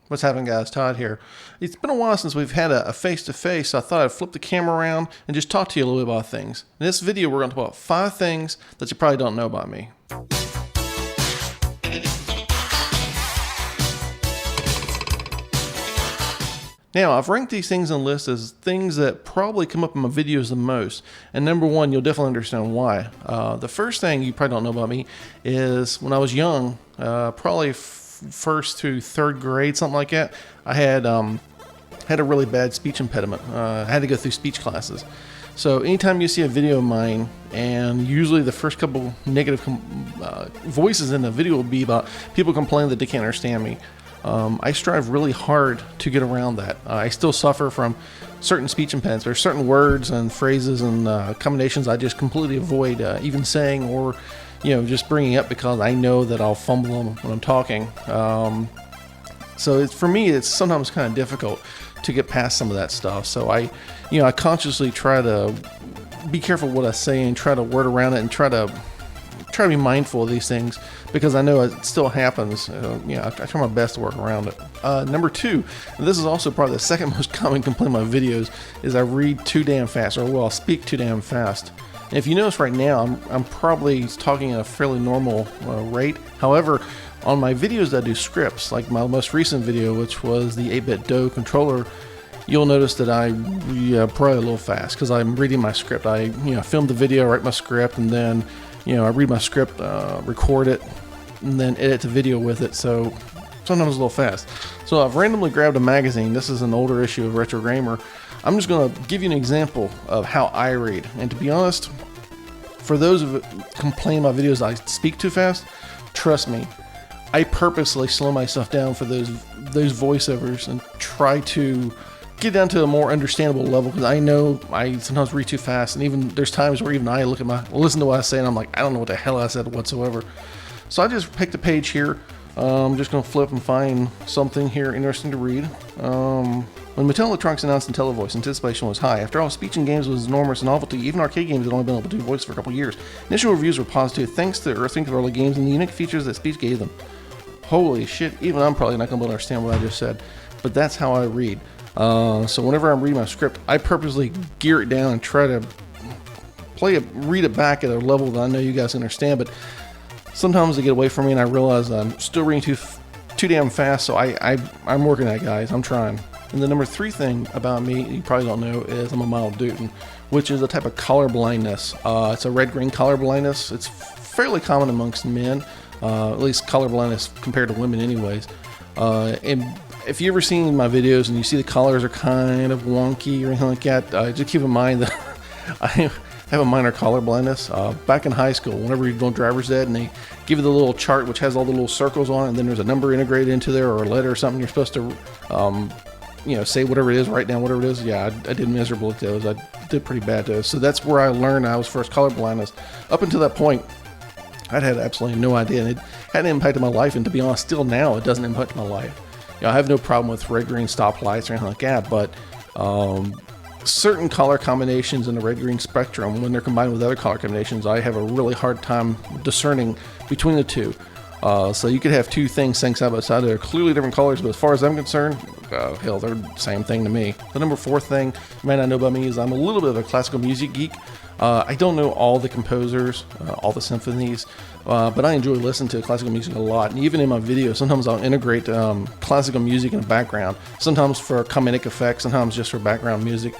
What's happening, guys? Todd here. It's been a while since we've had a face-to-face, so I thought I'd flip the camera around and just talk to you a little bit about things. In this video, we're going to talk about 5 things that you probably don't know about me. Now, I've ranked these things on the list as things that probably come up in my videos the most. And number one, you'll definitely understand why. The first thing you probably don't know about me is when I was young, probably first to third grade, something like that, I had a really bad speech impediment. I had to go through speech classes. So anytime you see a video of mine, and usually the first couple negative voices in the video will be about people complaining that they can't understand me. I strive really hard to get around that. I still suffer from certain speech impediments. There's certain words and phrases and combinations I just completely avoid even saying or just bringing up because I know that I'll fumble them when I'm talking. So for me, it's sometimes kind of difficult to get past some of that stuff. So I consciously try to be careful what I say and try to word around it and try to be mindful of these things because I know it still happens. I try my best to work around it. Number 2, and this is also probably the second most common complaint in my videos, is I read too damn fast, or well, speak too damn fast. And if you notice right now, I'm probably talking at a fairly normal rate. However, on my videos that I do scripts, like my most recent video, which was the 8-bit DOE controller, you'll notice that I probably a little fast because I'm reading my script. I film the video, write my script, and then I read my script, record it, and then edit the video with it. So sometimes a little fast. So I've randomly grabbed a magazine. This is an older issue of Retro Gamer. I'm just going to give you an example of how I read. And to be honest, for those who complain about videos I speak too fast, trust me, I purposely slow myself down for those voiceovers and try to get down to a more understandable level because I know I sometimes read too fast, and even there's times where even I listen to what I say and I'm like, I don't know what the hell I said whatsoever. So I just picked a page here. I'm just going to flip and find something here interesting to read. When Mattel Electronics announced IntelliVoice, anticipation was high. After all, speech in games was enormous novelty. Even arcade games had only been able to do voice for a couple years. Initial reviews were positive thanks to Earthing of early games and the unique features that speech gave them. Holy shit, even I'm probably not going to be able to understand what I just said. But that's how I read. So whenever I'm reading my script, I purposely gear it down and try to read it back at a level that I know you guys understand. But sometimes they get away from me and I realize I'm still reading too damn fast. So I'm working at it, guys. I'm trying. And the number 3 thing about me you probably don't know is I'm a mild Newton, which is a type of color blindness. It's a red-green color blindness. It's fairly common amongst men, at least color blindness compared to women anyways. And if you ever seen my videos and you see the colors are kind of wonky or anything like that, just keep in mind that I have a minor color blindness. Back in high school, whenever you're going driver's ed and they give you the little chart which has all the little circles on it, and then there's a number integrated into there or a letter or something, you're supposed to say whatever it is, write down whatever it is. Yeah, I did miserable at those. I did pretty bad at those. So that's where I learned I was first color blindness. Up until that point, I'd had absolutely no idea, and it hadn't impacted my life, and to be honest, still now it doesn't impact my life. I have no problem with red-green stoplights or anything like that, but certain color combinations in the red-green spectrum, when they're combined with other color combinations, I have a really hard time discerning between the two. So you could have 2 things side by side that are clearly different colors, but as far as I'm concerned, hell, they're the same thing to me. The number 4 thing you might not know about me is I'm a little bit of a classical music geek. I don't know all the composers, all the symphonies, but I enjoy listening to classical music a lot. And even in my videos, sometimes I'll integrate classical music in the background, sometimes for comedic effects, sometimes just for background music.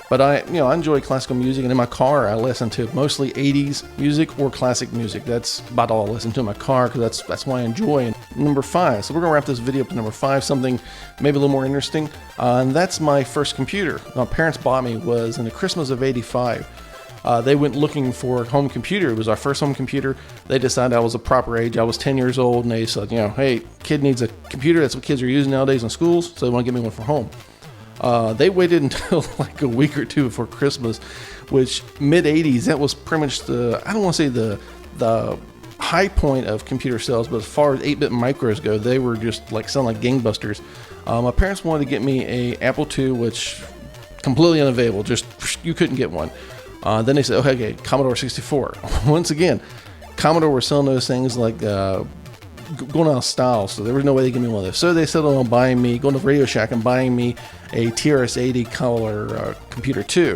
But I enjoy classical music, and in my car I listen to mostly 80s music or classic music. That's about all I listen to in my car because that's what I enjoy. And number 5, so we're gonna wrap this video up to number 5, something maybe a little more interesting, and that's my first computer. My parents bought me was in the Christmas of '85. They went looking for a home computer. It was our first home computer. They decided I was a proper age. I was 10 years old, and they said, hey, kid needs a computer. That's what kids are using nowadays in schools, so they want to get me one for home. They waited until like a week or 2 before Christmas, which mid-'80s, that was pretty much I don't want to say the high point of computer sales, but as far as 8-bit micros go, they were just like selling like gangbusters. My parents wanted to get me a Apple II, which completely unavailable. Just you couldn't get one. Then they said, okay, Commodore 64. Once again, Commodore were selling those things like going out of style, so there was no way they could give me one of those. So they settled on buying me, going to Radio Shack and buying me a TRS-80 Color Computer 2,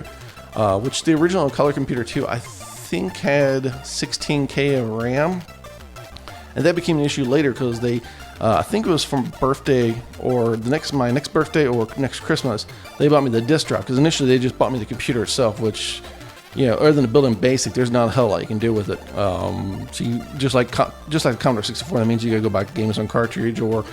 which the original Color Computer 2 I think had 16K of RAM, and that became an issue later because they, I think it was from birthday or my next birthday or next Christmas, they bought me the disk drive, because initially they just bought me the computer itself, which, you know, other than the built-in BASIC, there's not a hell lot you can do with it. So you just like Commodore 64, that means you gotta go back to games on cartridge, or,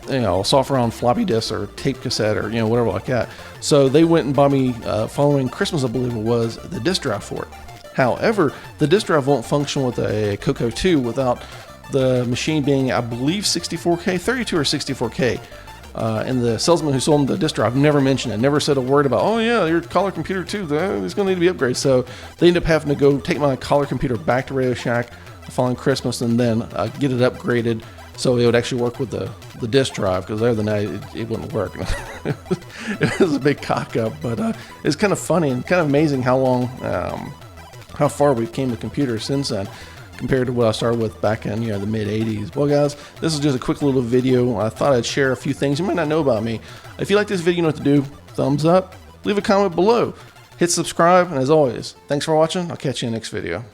you know, software on floppy disk or tape cassette, or, you know, whatever like that. So they went and bought me, following Christmas, I believe it was, the disk drive for it. However, the disk drive won't function with a Coco 2 without the machine being, I believe, 64K, 32 or 64K. And the salesman who sold them the disk drive never mentioned it, never said a word about, oh yeah, your Color Computer 2, it's going to need to be upgraded. So they ended up having to go take my Color Computer back to Radio Shack the following Christmas and then get it upgraded so it would actually work with the disk drive, because other than that, it wouldn't work. It was a big cock up, but it's kind of funny and kind of amazing how far we've came with computers since then, compared to what I started with back in, you know, the mid 80s. Well guys, this is just a quick little video. I thought I'd share a few things you might not know about me. If you like this video, you know what to do. Thumbs up, leave a comment below, hit subscribe, and as always, thanks for watching. I'll catch you in the next video.